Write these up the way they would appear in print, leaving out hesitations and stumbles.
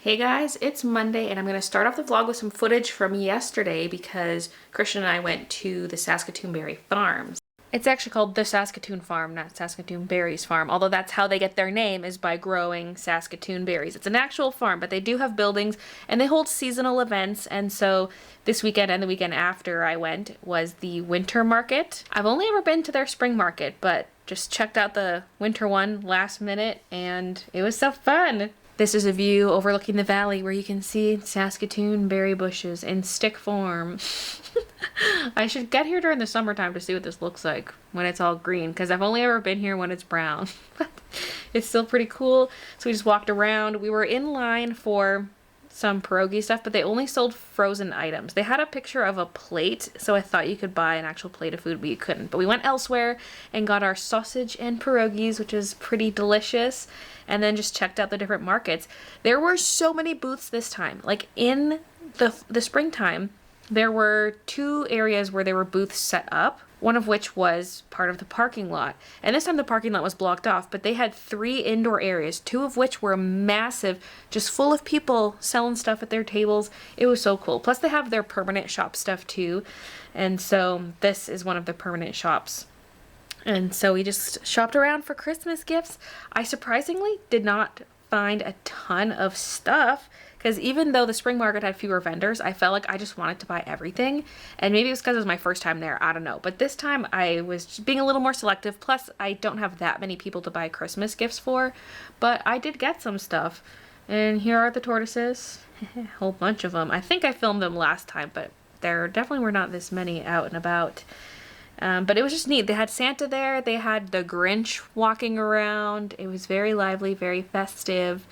Hey guys, it's Monday and I'm going to start off the vlog with some footage from yesterday because Christian and I went to the Saskatoon Berry Farms. It's actually called the Saskatoon Farm, not Saskatoon Berries Farm, although that's how they get their name, is by growing Saskatoon berries. It's an actual farm, but they do have buildings and they hold seasonal events, and so this weekend and the weekend after I went was the winter market. I've only ever been to their spring market, but just checked out the winter one last minute and it was so fun. This is a view overlooking the valley where you can see Saskatoon berry bushes in stick form. I should get here during the summertime to see what this looks like when it's all green, because I've only ever been here when it's brown. But it's still pretty cool. So we just walked around. We were in line for some pierogi stuff, but they only sold frozen items. They had a picture of a plate, so I thought you could buy an actual plate of food, but you couldn't. But we went elsewhere and got our sausage and pierogies, which is pretty delicious, and then just checked out the different markets. There were so many booths this time. Like in the springtime, there were two areas where there were booths set up, one of which was part of the parking lot. And this time the parking lot was blocked off, but they had 3 indoor areas, 2 of which were massive, just full of people selling stuff at their tables. It was so cool. Plus they have their permanent shop stuff too. And so this is one of the permanent shops. And so we just shopped around for Christmas gifts. I surprisingly did not find a ton of stuff, because even though the spring market had fewer vendors, I felt like I just wanted to buy everything. And maybe it was because it was my first time there, I don't know. But this time I was just being a little more selective. Plus I don't have that many people to buy Christmas gifts for, but I did get some stuff. And here are the tortoises, a whole bunch of them. I think I filmed them last time, but there definitely were not this many out and about. But it was just neat. They had Santa there. They had the Grinch walking around. It was very lively, very festive,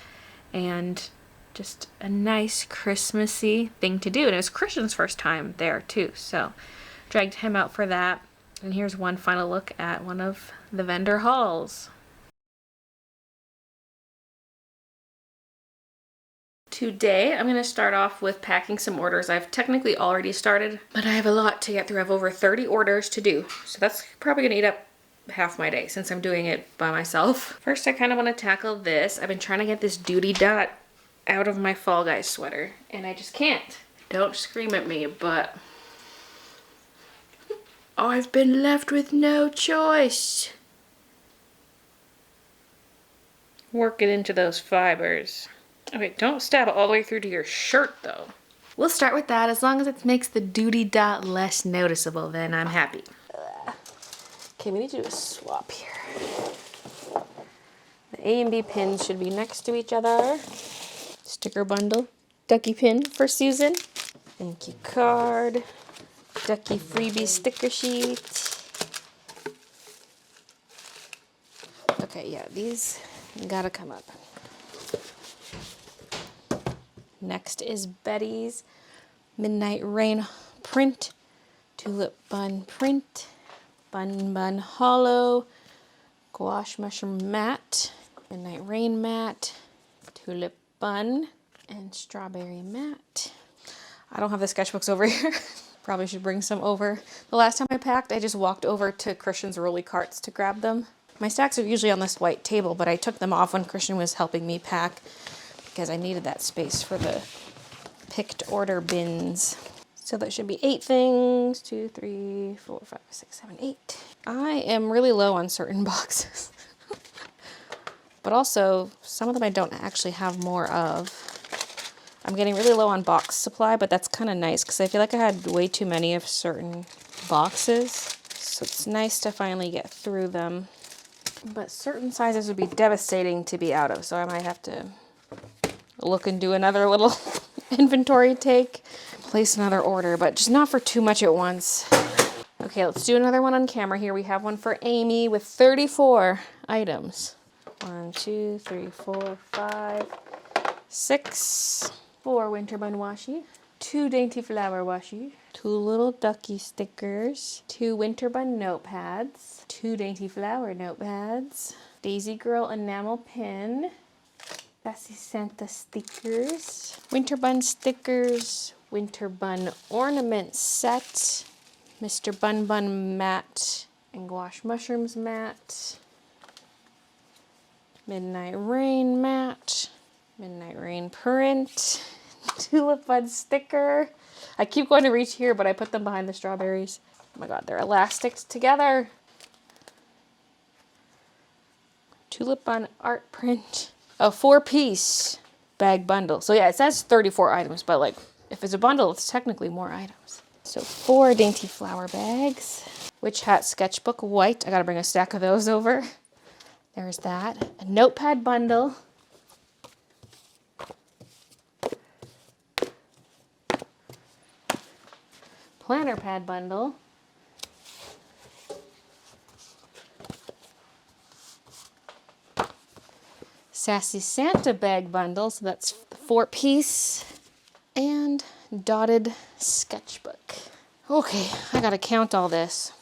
and just a nice Christmassy thing to do. And it was Christian's first time there too, so dragged him out for that. And here's one final look at one of the vendor halls. Today, I'm going to start off with packing some orders. I've technically already started, but I have a lot to get through. I have over 30 orders to do, so that's probably going to eat up half my day since I'm doing it by myself. First, I kind of want to tackle this. I've been trying to get this duty dot out of my Fall Guys sweater, and I just can't. Don't scream at me, but I've been left with no choice. Work it into those fibers. Okay, don't stab it all the way through to your shirt though. We'll start with that. As long as it makes the duty dot less noticeable, then I'm happy. Okay, we need to do a swap here. The A and B pins should be next to each other. Sticker bundle. Ducky pin for Susan. Thank you card. Ducky freebie sticker sheet. Okay, yeah, these gotta come up. Next is Betty's Midnight Rain print, Tulip Bun print, Bun Bun Hollow, Gouache Mushroom Matte, Midnight Rain Matte, Tulip Bun, and Strawberry Matte. I don't have the sketchbooks over here. Probably should bring some over. The last time I packed, I just walked over to Christian's rolly carts to grab them. My stacks are usually on this white table, but I took them off when Christian was helping me pack, because I needed that space for the picked order bins. So that should be 8 things. 2, 3, 4, 5, 6, 7, 8. I am really low on certain boxes. But also, some of them I don't actually have more of. I'm getting really low on box supply, but that's kind of nice because I feel like I had way too many of certain boxes. So it's nice to finally get through them. But certain sizes would be devastating to be out of, so I might have to look and do another little inventory take, place another order, but just not for too much at once. Okay, let's do another one on camera here. We have one for Amy with 34 items. 1, 2, 3, 4, 5, 6. 4 winter bun washi, 2 dainty flower washi, 2 little ducky stickers, 2 winter bun notepads, 2 dainty flower notepads, Daisy Girl enamel pin, Sassy Santa stickers, winter bun stickers, winter bun ornament set, Mr. Bun Bun mat, and gouache mushrooms mat, Midnight Rain mat, Midnight Rain print. Tulip Bud sticker. I keep going to reach here, but I put them behind the strawberries. Oh my god, they're elastics together. Tulip Bud art print. A 4-piece bag bundle. So yeah, it says 34 items, but like if it's a bundle, it's technically more items. So 4 dainty flower bags. Witch Hat sketchbook white. I gotta bring a stack of those over. There's that. A notepad bundle. Planner pad bundle. Sassy Santa bag bundle, so that's 4-piece. And dotted sketchbook. Okay, I gotta count all this.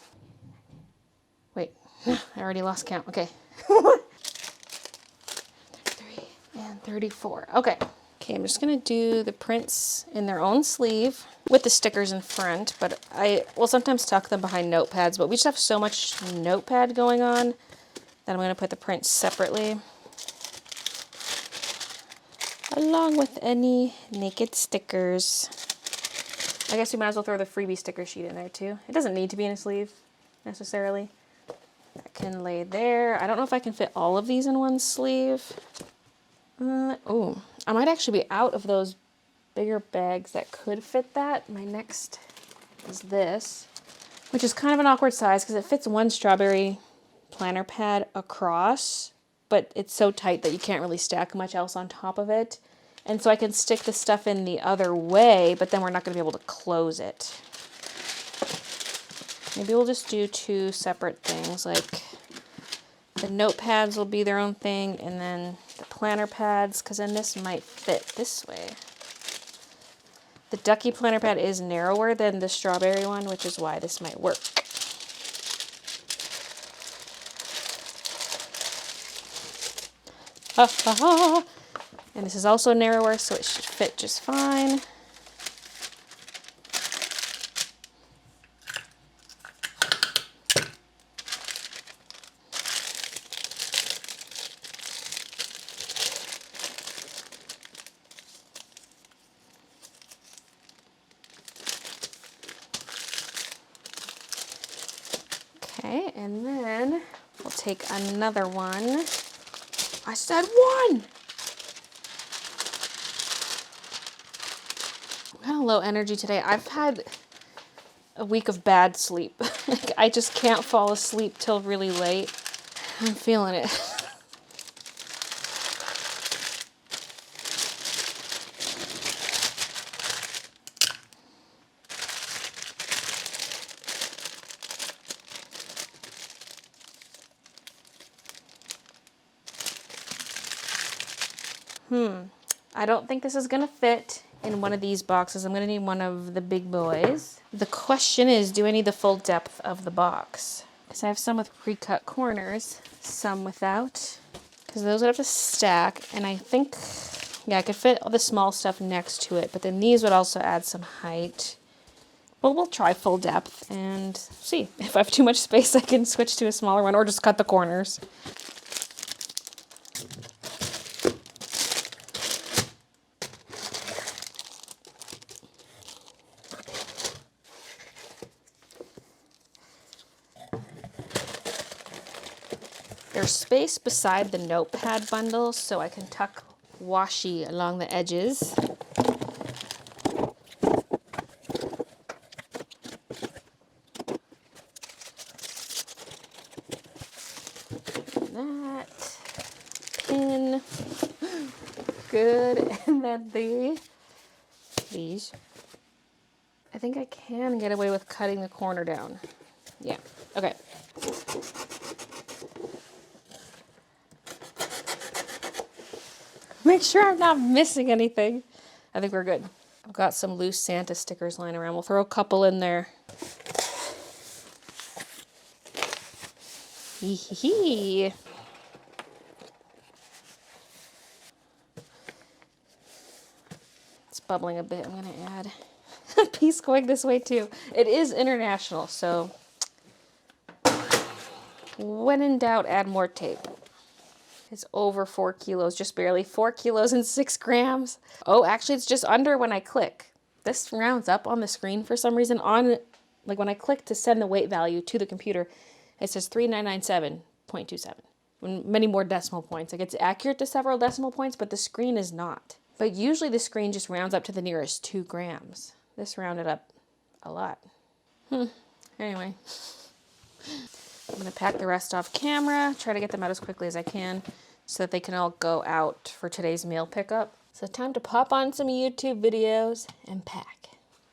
Wait, I already lost count. Okay. 33 and 34. Okay. Okay, I'm just gonna do the prints in their own sleeve with the stickers in front, but I will sometimes tuck them behind notepads, but we just have so much notepad going on that I'm gonna put the prints separately, along with any naked stickers. I guess we might as well throw the freebie sticker sheet in there too. It doesn't need to be in a sleeve necessarily. That can lay there. I don't know if I can fit all of these in one sleeve. Oh, I might actually be out of those bigger bags that could fit that. My next is this, which is kind of an awkward size because it fits one strawberry planner pad across, but it's so tight that you can't really stack much else on top of it. And so I can stick the stuff in the other way, but then we're not going to be able to close it. Maybe we'll just do 2 separate things, like the notepads will be their own thing, and then the planner pads, because then this might fit this way. The ducky planner pad is narrower than the strawberry one, which is why this might work. Ha ha ha! And this is also narrower, so it should fit just fine. Okay, and then we'll take another one. I said 1! I'm kind of low energy today. I've had a week of bad sleep. Like, I just can't fall asleep till really late. I'm feeling it. I don't think this is gonna fit in one of these boxes. I'm gonna need one of the big boys. The question is, do I need the full depth of the box? Because I have some with pre-cut corners, some without. Because those would have to stack, and I think, yeah, I could fit all the small stuff next to it, but then these would also add some height. Well, we'll try full depth and see. If I have too much space, I can switch to a smaller one or just cut the corners. There's space beside the notepad bundle, so I can tuck washi along the edges. That pin, good, and then these. I think I can get away with cutting the corner down. Yeah, okay. Make sure I'm not missing anything. I think we're good. I've got some loose Santa stickers lying around. We'll throw a couple in there. Hee hee hee. It's bubbling a bit. I'm gonna add a piece going this way too. It is international, so when in doubt, add more tape. It's over 4 kilos, just barely 4 kilos and 6 grams. Oh, actually it's just under when I click. This rounds up on the screen for some reason. Like when I click to send the weight value to the computer, it says 3997.27. Many more decimal points. Like it's accurate to several decimal points, but the screen is not. But usually the screen just rounds up to the nearest 2 grams. This rounded up a lot. Anyway, I'm gonna pack the rest off camera, try to get them out as quickly as I can so that they can all go out for today's meal pickup. So time to pop on some YouTube videos and pack.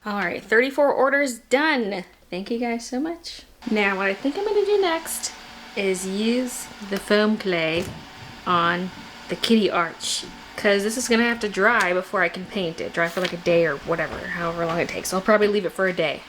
All right, 34 orders done. Thank you guys so much. Now what I think I'm gonna do next is use the foam clay on the kitty arch, because this is gonna have to dry before I can paint it. Dry for like a day or whatever, however long it takes. I'll probably leave it for a day.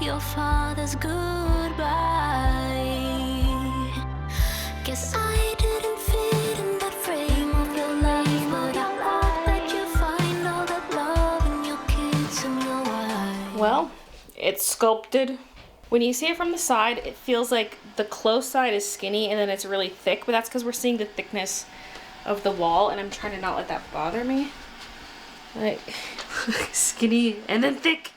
Your father's goodbye. Guess I didn't fit in that frame of your life, but I hope that you find all that love in your kids and your wife. Well, it's sculpted. When you see it from the side, it feels like the close side is skinny and then it's really thick, but that's because we're seeing the thickness of the wall, and I'm trying to not let that bother me. Like, skinny and then thick.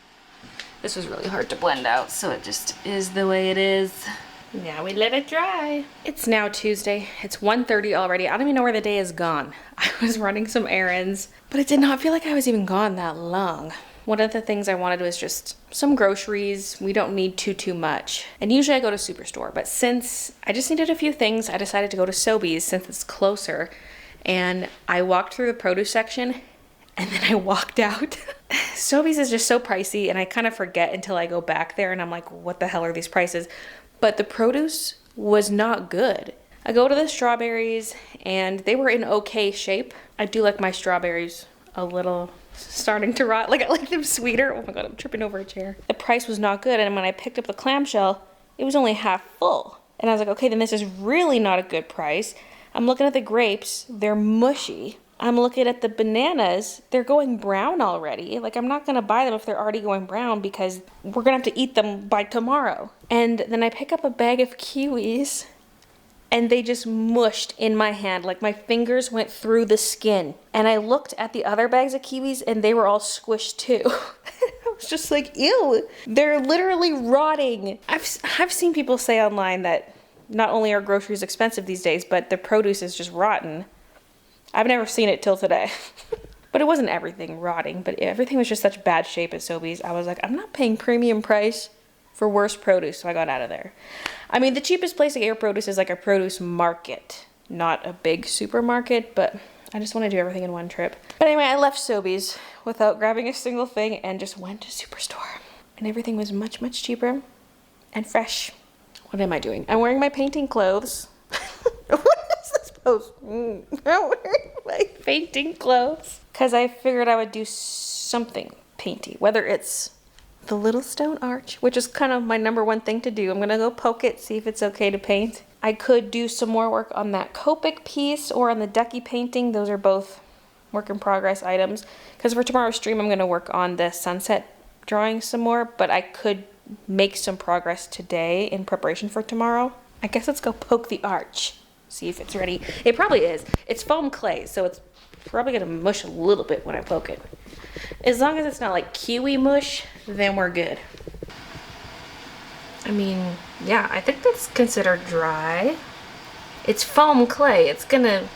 This was really hard to blend out, so it just is the way it is. Now we let it dry. It's now Tuesday. It's 1:30 already. I don't even know where the day is gone. I was running some errands, but it did not feel like I was even gone that long. One of the things I wanted was just some groceries. We don't need too much. And usually I go to Superstore, but since I just needed a few things, I decided to go to Sobey's since it's closer. And I walked through the produce section and then I walked out. Sobey's is just so pricey, and I kind of forget until I go back there and I'm like, what the hell are these prices? But the produce was not good. I go to the strawberries and they were in okay shape. I do like my strawberries a little starting to rot. Like I like them sweeter. Oh my god, I'm tripping over a chair. The price was not good, and when I picked up the clamshell, it was only half full. And I was like, okay, then this is really not a good price. I'm looking at the grapes, they're mushy. I'm looking at the bananas, they're going brown already. Like, I'm not gonna buy them if they're already going brown because we're gonna have to eat them by tomorrow. And then I pick up a bag of kiwis and they just mushed in my hand. Like, my fingers went through the skin. And I looked at the other bags of kiwis and they were all squished too. I was just like, ew, they're literally rotting. I've seen people say online that not only are groceries expensive these days, but the produce is just rotten. I've never seen it till today. But it wasn't everything rotting, but everything was just such bad shape at Sobey's. I was like, I'm not paying premium price for worse produce, so I got out of there. I mean, the cheapest place to get your produce is like a produce market, not a big supermarket, but I just want to do everything in one trip. But anyway, I left Sobey's without grabbing a single thing and just went to Superstore. And everything was much, much cheaper and fresh. What am I doing? I'm wearing my painting clothes. What is this pose? my painting clothes. Because I figured I would do something painty, whether it's the little stone arch, which is kind of my number one thing to do. I'm going to go poke it, see if it's okay to paint. I could do some more work on that Copic piece or on the ducky painting. Those are both work in progress items. Because for tomorrow's stream, I'm going to work on the sunset drawing some more, but I could make some progress today in preparation for tomorrow. I guess let's go poke the arch, see if it's ready. It probably is. It's foam clay, so it's probably gonna mush a little bit when I poke it. As long as it's not like kiwi mush, then we're good. I mean, yeah, I think that's considered dry. It's foam clay. It's gonna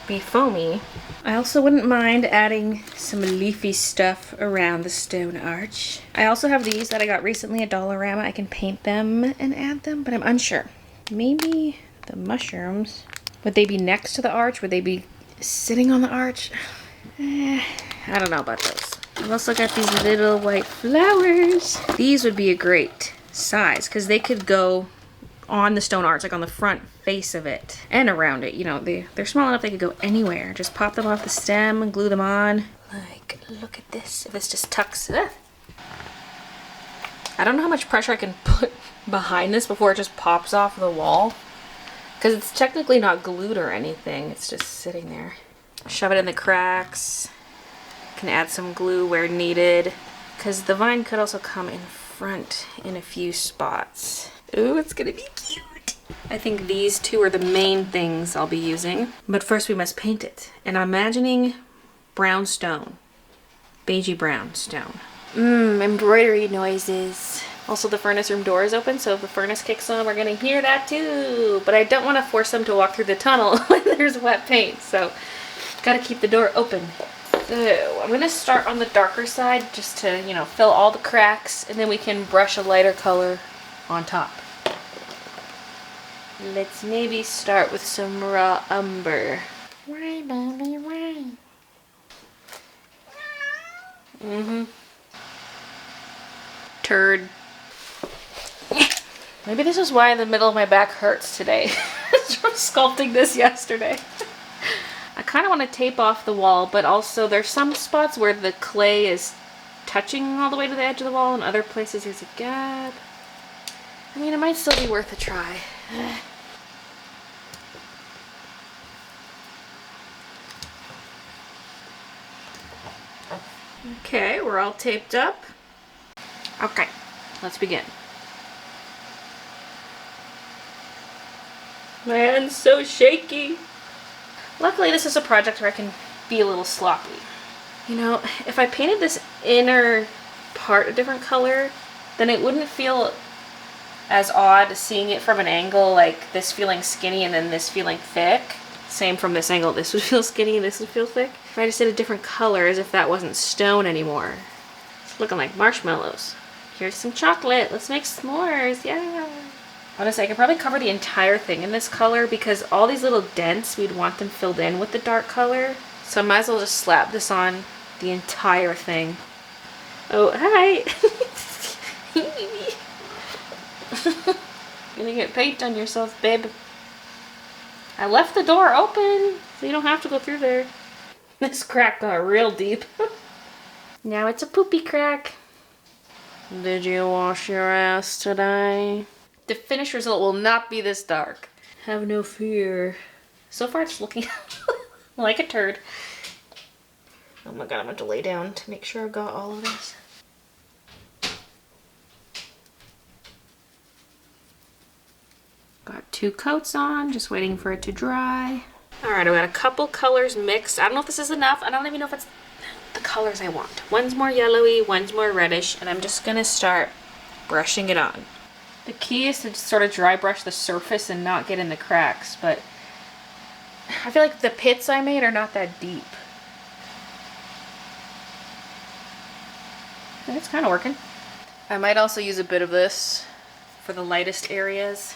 be foamy. I also wouldn't mind adding some leafy stuff around the stone arch. I also have these that I got recently at Dollarama. I can paint them and add them, but I'm unsure. Maybe the mushrooms, would they be next to the arch? Would they be sitting on the arch? I don't know about those. I've also got these little white flowers. These would be a great size because they could go on the stone arch, like on the front face of it and around it. You know, they're small enough they could go anywhere. Just pop them off the stem and glue them on. Like, look at this. If this just tucks. I don't know how much pressure I can put behind this before it just pops off the wall. Because it's technically not glued or anything. It's just sitting there. Shove it in the cracks. Can add some glue where needed. Because the vine could also come in front in a few spots. Ooh, it's gonna be cute. I think these two are the main things I'll be using. But first we must paint it. And I'm imagining brown stone. Beigey brown stone. Embroidery noises. Also the furnace room door is open, so if the furnace kicks on, we're gonna hear that too. But I don't want to force them to walk through the tunnel when there's wet paint, so gotta keep the door open. So I'm gonna start on the darker side just to, you know, fill all the cracks, and then we can brush a lighter color on top. Let's maybe start with some raw umber. Why, Mommy, why? Turd. Maybe this is why the middle of my back hurts today. It's from sculpting this yesterday. I kind of want to tape off the wall, but also there's some spots where the clay is touching all the way to the edge of the wall, and other places there's a gap. I mean, it might still be worth a try. Okay, we're all taped up. Okay, let's begin. My hand's so shaky. Luckily, this is a project where I can be a little sloppy. You know, if I painted this inner part a different color, then it wouldn't feel as odd seeing it from an angle, like this feeling skinny and then this feeling thick. Same from this angle, this would feel skinny and this would feel thick. If I just did a different color, as if that wasn't stone anymore. It's looking like marshmallows. Here's some chocolate, let's make s'mores, yeah. Honestly, I could probably cover the entire thing in this color because all these little dents, we'd want them filled in with the dark color. So I might as well just slap this on the entire thing. Oh, hi! Gonna get paint on yourself, babe. I left the door open, so you don't have to go through there. This crack got real deep. Now it's a poopy crack. Did you wash your ass today? The finished result will not be this dark. Have no fear. So far it's looking like a turd. Oh my god, I'm going to lay down to make sure I've got all of this. Got 2 coats on, just waiting for it to dry. Alright, I've got a couple colors mixed. I don't know if this is enough. I don't even know if it's the colors I want. One's more yellowy, one's more reddish, and I'm just going to start brushing it on. The key is to sort of dry brush the surface and not get in the cracks, but I feel like the pits I made are not that deep. And it's kind of working. I might also use a bit of this for the lightest areas.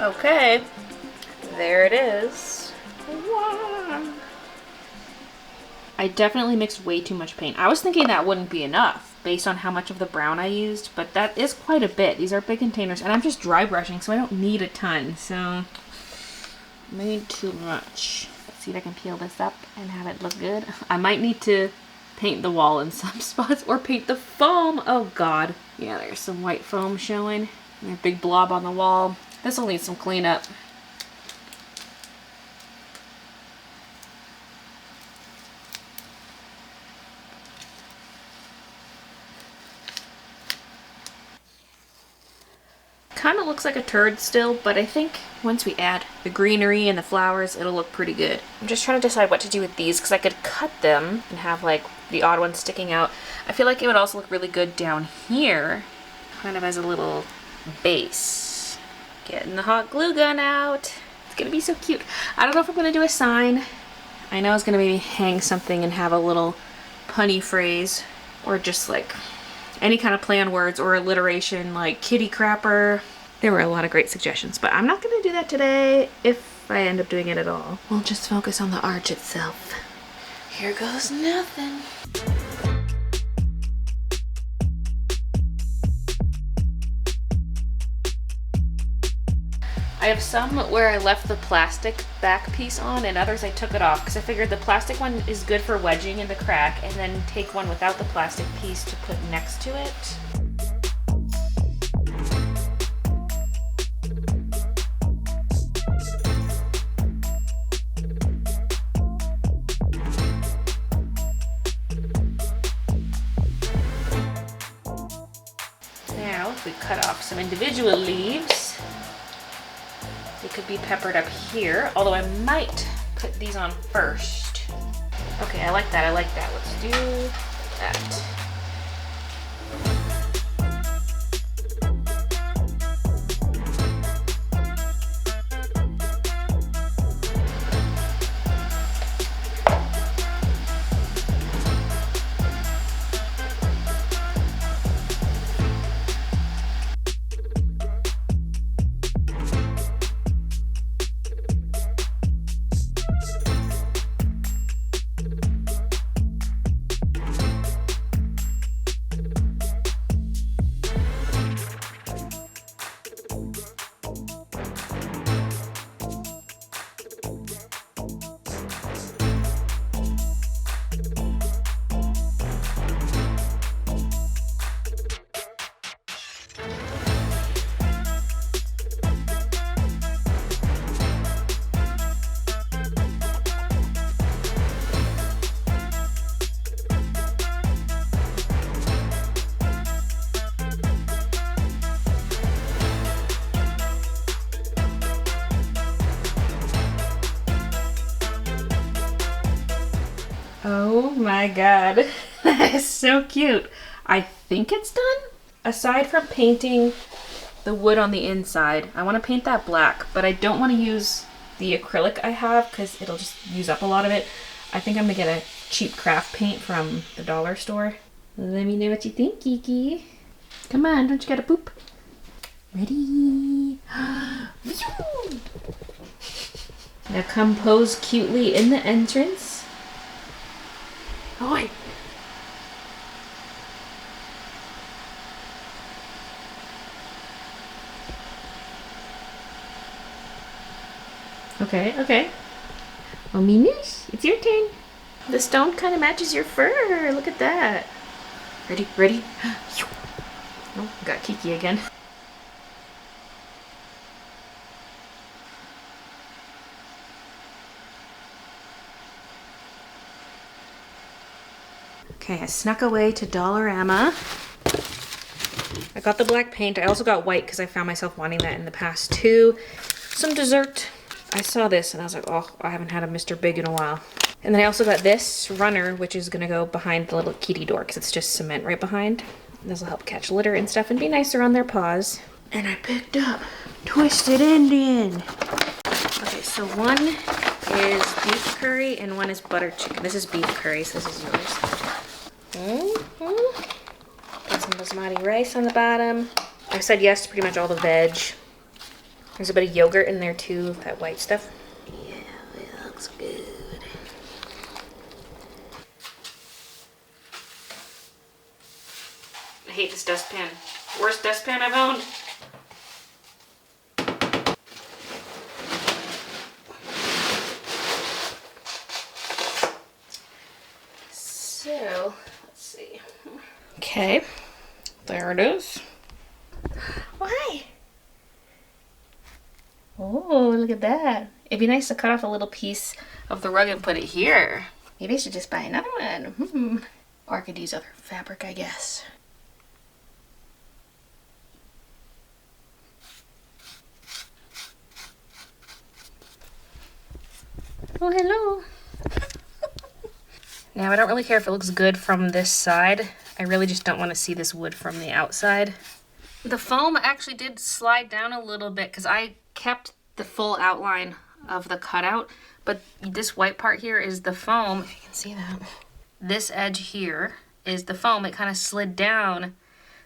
Okay, there it is. Wow. I definitely mixed way too much paint. I was thinking that wouldn't be enough based on how much of the brown I used, but that is quite a bit. These are big containers, and I'm just dry brushing, so I don't need a ton, so made too much. Let's see if I can peel this up and have it look good. I might need to paint the wall in some spots or paint the foam. Oh God. Yeah, there's some white foam showing. And a big blob on the wall. This will need some cleanup. Kind of looks like a turd still, but I think once we add the greenery and the flowers, it'll look pretty good. I'm just trying to decide what to do with these because I could cut them and have like the odd ones sticking out. I feel like it would also look really good down here, kind of as a little base. Getting the hot glue gun out. It's gonna be so cute. I don't know if I'm gonna do a sign. I know I was gonna maybe hang something and have a little punny phrase, or just like any kind of play on words or alliteration like kitty crapper. There were a lot of great suggestions, but I'm not gonna do that today if I end up doing it at all. We'll just focus on the arch itself. Here goes nothing. I have some where I left the plastic back piece on and others I took it off because I figured the plastic one is good for wedging in the crack, and then take one without the plastic piece to put next to it. Now, if we cut off some individual leaves, they could be peppered up here, although I might put these on first. Okay, I like that, I like that. Let's do that. Oh my God, that is so cute. I think it's done. Aside from painting the wood on the inside, I want to paint that black, but I don't want to use the acrylic I have because it'll just use up a lot of it. I think I'm gonna get a cheap craft paint from the dollar store. Let me know what you think, Kiki. Come on, don't you gotta poop? Ready? Now come pose cutely in the entrance. Oh wait. Okay, okay. Oh, Minus, it's your turn. The stone kind of matches your fur. Look at that. Ready, ready? Oh, got Kiki again. Okay, I snuck away to Dollarama. I got the black paint. I also got white because I found myself wanting that in the past too. Some dessert. I saw this and I was like, oh, I haven't had a Mr. Big in a while. And then I also got this runner, which is gonna go behind the little kitty door because it's just cement right behind. This will help catch litter and stuff and be nicer on their paws. And I picked up Twisted Indian. Okay, so one is beef curry and one is butter chicken. This is beef curry, so this is yours. Got some basmati rice on the bottom. I said yes to pretty much all the veg. There's a bit of yogurt in there too, that white stuff. Yeah, it looks good. I hate this dustpan. Worst dustpan I've owned. So, let's see. Okay, there it is. Why? Oh, look at that. It'd be nice to cut off a little piece of the rug and put it here. Maybe I should just buy another one. Or I could use other fabric, I guess. Oh, hello. Now, I don't really care if it looks good from this side. I really just don't want to see this wood from the outside. The foam actually did slide down a little bit because I kept the full outline of the cutout, but this white part here is the foam, if you can see that. This edge here is the foam. It kind of slid down,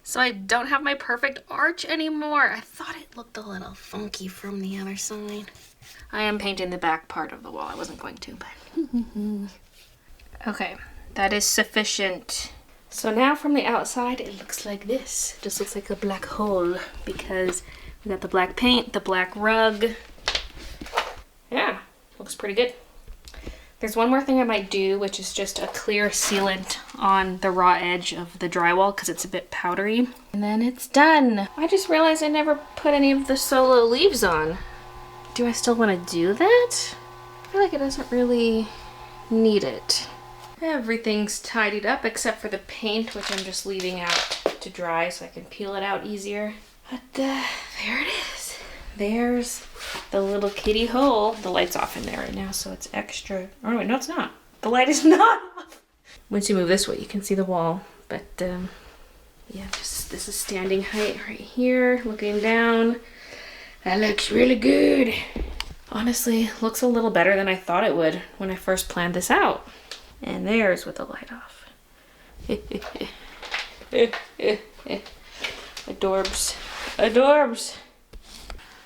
so I don't have my perfect arch anymore. I thought it looked a little funky from the other side. I am painting the back part of the wall. I wasn't going to, but... Okay, that is sufficient. So now from the outside, it looks like this. It just looks like a black hole because we got the black paint, the black rug. Yeah, looks pretty good. There's one more thing I might do, which is just a clear sealant on the raw edge of the drywall because it's a bit powdery. And then it's done. I just realized I never put any of the solo leaves on. Do I still want to do that? I feel like it doesn't really need it. Everything's tidied up except for the paint, which I'm just leaving out to dry so I can peel it out easier. But there it is. There's the little kitty hole. The light's off in there right now, so it's extra. Oh, wait, no, it's not. The light is not off. Once you move this way, you can see the wall. But yeah, this is standing height right here, looking down. That looks really good. Honestly, looks a little better than I thought it would when I first planned this out. And there's with the light off. Adorbs. Adorbs.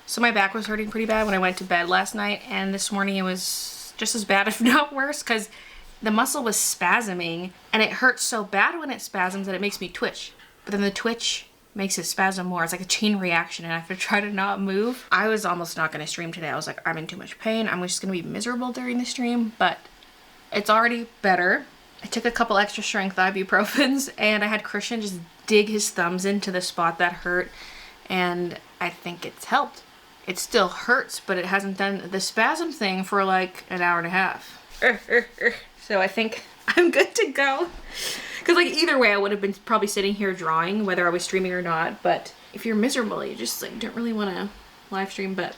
So my back was hurting pretty bad when I went to bed last night, and this morning it was just as bad, if not worse, because the muscle was spasming, and it hurts so bad when it spasms that it makes me twitch. But then the twitch makes it spasm more. It's like a chain reaction, and I have to try to not move. I was almost not going to stream today. I was like, I'm in too much pain. I'm just going to be miserable during the stream, but it's already better. I took a couple extra strength ibuprofens, and I had Christian just dig his thumbs into the spot that hurt, and I think it's helped. It still hurts, but it hasn't done the spasm thing for like an hour and a half. So I think I'm good to go. Because like either way, I would have been probably sitting here drawing, whether I was streaming or not. But if you're miserable, you just like don't really want to live stream, but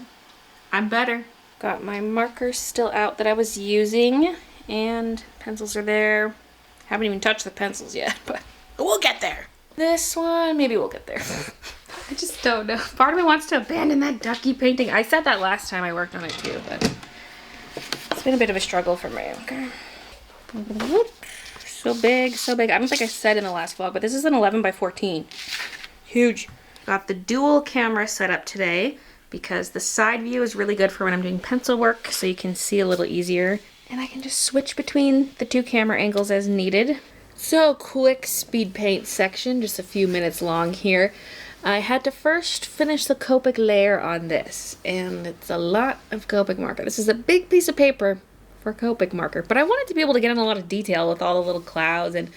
I'm better. Got my markers still out that I was using, and pencils are there. Haven't even touched the pencils yet, but we'll get there. This one, maybe we'll get there. I just don't know. Part of me wants to abandon that ducky painting. I said that last time I worked on it too, but it's been a bit of a struggle for me. Okay. So big, so big. I don't think I said in the last vlog, but this is an 11 by 14. Huge. Got the dual camera set up today because the side view is really good for when I'm doing pencil work, so you can see a little easier. And I can just switch between the two camera angles as needed. So quick speed paint section, just a few minutes long here. I had to first finish the Copic layer on this, and it's a lot of Copic marker. This is a big piece of paper for Copic marker, but I wanted to be able to get in a lot of detail with all the little clouds and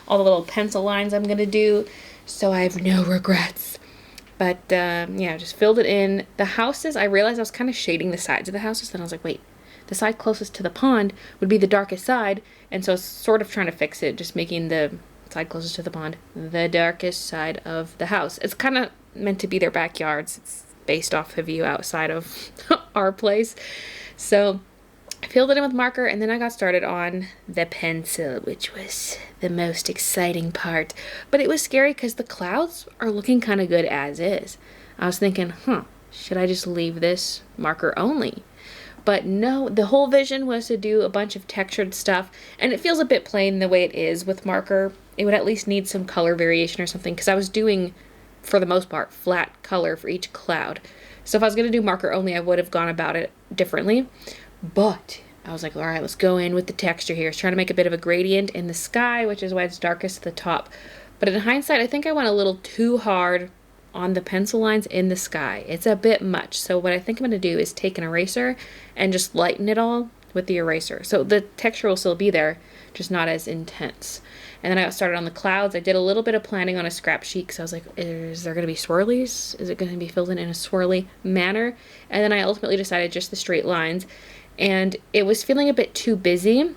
all the little pencil lines I'm gonna do, so I have no regrets. But yeah, just filled it in. The houses, I realized I was kind of shading the sides of the houses, and I was like, wait, the side closest to the pond would be the darkest side, and so I was sort of trying to fix it, just making the side closest to the pond the darkest side of the house. It's kind of meant to be their backyards. It's based off the view outside of our place. So I filled it in with marker, and then I got started on the pencil, which was the most exciting part. But it was scary because the clouds are looking kind of good as is. I was thinking, should I just leave this marker only? But no, the whole vision was to do a bunch of textured stuff, and it feels a bit plain the way it is with marker. It would at least need some color variation or something, because I was doing for the most part, flat color for each cloud. So if I was going to do marker only, I would have gone about it differently. But I was like, all right, let's go in with the texture here. I was trying to make a bit of a gradient in the sky, which is why it's darkest at the top. But in hindsight, I think I went a little too hard on the pencil lines in the sky. It's a bit much. So what I think I'm going to do is take an eraser and just lighten it all with the eraser. So the texture will still be there, just not as intense. And then I got started on the clouds. I did a little bit of planning on a scrap sheet because I was like, is there going to be swirlies? Is it going to be filled in a swirly manner? And then I ultimately decided just the straight lines. And it was feeling a bit too busy.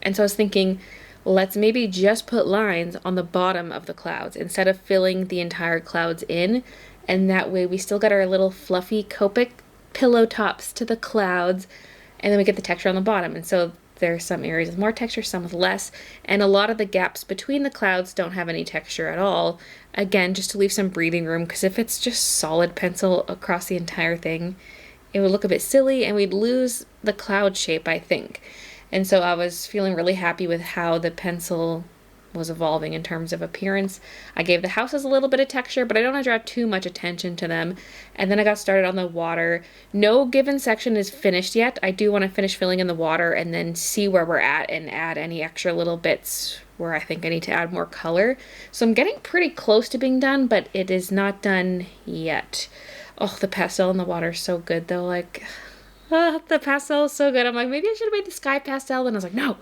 And so I was thinking, let's maybe just put lines on the bottom of the clouds instead of filling the entire clouds in. And that way we still got our little fluffy Copic pillow tops to the clouds. And then we get the texture on the bottom. And so there are some areas with more texture, some with less. And a lot of the gaps between the clouds don't have any texture at all. Again, just to leave some breathing room, because if it's just solid pencil across the entire thing, it would look a bit silly and we'd lose the cloud shape, I think. And so I was feeling really happy with how the pencil was evolving in terms of appearance. I gave the houses a little bit of texture, but I don't want to draw too much attention to them. And then I got started on the water. No given section is finished yet. I do want to finish filling in the water and then see where we're at and add any extra little bits where I think I need to add more color. So I'm getting pretty close to being done, but it is not done yet. Oh, the pastel in the water is so good though. Like, the pastel is so good. I'm like, maybe I should have made the sky pastel. And I was like, no.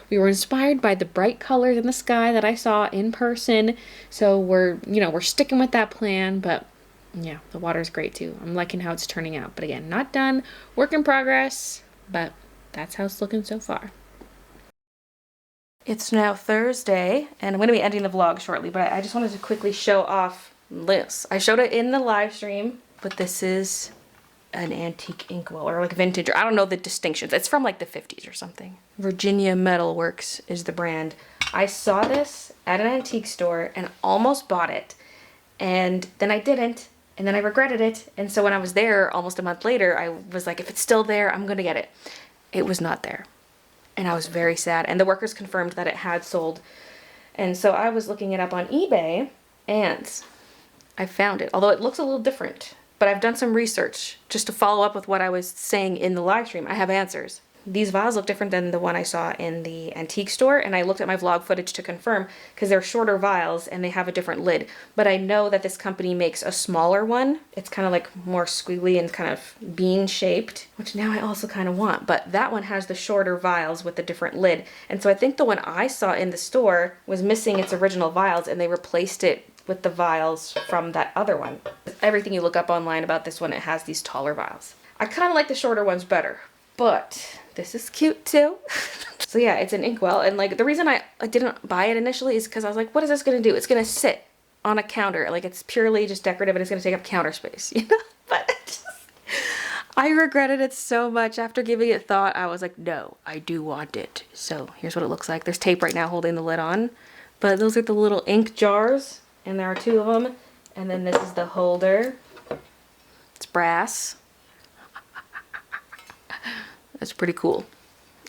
We were inspired by the bright colors in the sky that I saw in person. So we're sticking with that plan. But yeah, the water is great too. I'm liking how it's turning out. But again, not done. Work in progress. But that's how it's looking so far. It's now Thursday, and I'm going to be ending the vlog shortly. But I just wanted to quickly show off this. I showed it in the live stream, but this is an antique inkwell, or like vintage, or I don't know the distinctions. It's from like the 50s or something. Virginia Metal Works is the brand. I saw this at an antique store and almost bought it, and then I didn't, and then I regretted it. And so when I was there almost a month later, I was like, if it's still there, I'm gonna get it. It was not there, and I was very sad. And the workers confirmed that it had sold. And so I was looking it up on eBay, and I found it, although it looks a little different. But I've done some research just to follow up with what I was saying in the live stream. I have answers. These vials look different than the one I saw in the antique store, and I looked at my vlog footage to confirm, because they're shorter vials and they have a different lid. But I know that this company makes a smaller one. It's kind of like more squiggly and kind of bean shaped, which now I also kind of want. But that one has the shorter vials with the different lid. And so I think the one I saw in the store was missing its original vials, and they replaced it with the vials from that other one. Everything you look up online about this one, it has these taller vials. I kind of like the shorter ones better, but this is cute too. So yeah, it's an inkwell, and like the reason I didn't buy it initially is because I was like, what is this gonna do? It's gonna sit on a counter. Like, it's purely just decorative and it's gonna take up counter space, you know? But I regretted it so much. After giving it thought, I was like, no, I do want it. So here's what it looks like. There's tape right now holding the lid on, but those are the little ink jars. And there are two of them. And then this is the holder. It's brass. That's pretty cool.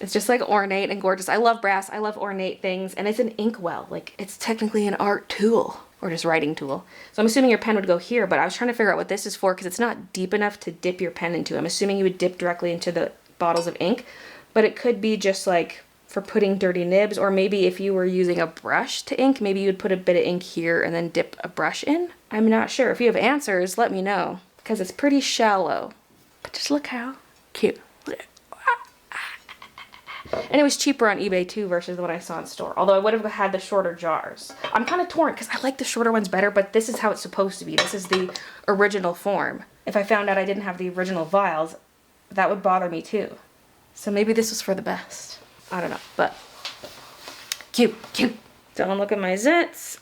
It's just like ornate and gorgeous. I love brass. I love ornate things. And it's an inkwell. Like, it's technically an art tool. Or just writing tool. So I'm assuming your pen would go here. But I was trying to figure out what this is for, because it's not deep enough to dip your pen into. I'm assuming you would dip directly into the bottles of ink. But it could be just like for putting dirty nibs, or maybe if you were using a brush to ink, maybe you'd put a bit of ink here and then dip a brush in. I'm not sure. If you have answers, let me know, because it's pretty shallow. But just look how cute. And it was cheaper on eBay too versus the one I saw in store. Although I would have had the shorter jars. I'm kind of torn because I like the shorter ones better, but this is how it's supposed to be. This is the original form. If I found out I didn't have the original vials, that would bother me too. So maybe this was for the best. I don't know, but cute. Don't look at my zits.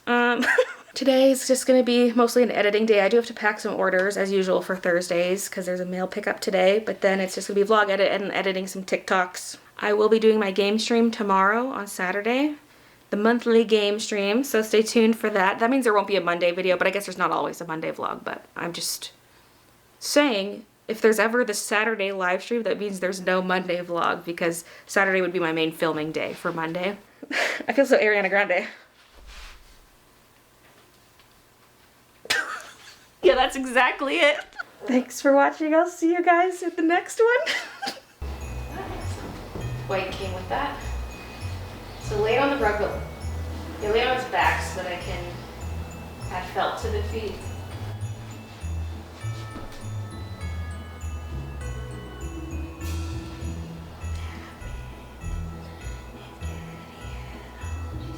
Today is just going to be mostly an editing day. I do have to pack some orders as usual for Thursdays because there's a mail pickup today, but then it's just going to be vlog edit and editing some TikToks. I will be doing my game stream tomorrow on Saturday, the monthly game stream, so stay tuned for that. That means there won't be a Monday video, but I guess there's not always a Monday vlog, but I'm just saying, if there's ever the Saturday live stream, that means there's no Monday vlog, because Saturday would be my main filming day for Monday. I feel so Ariana Grande. That's exactly it. Thanks for watching. I'll see you guys at the next one. White came with that. So lay it on the rug, but you lay it on his back so that I can add felt to the feet.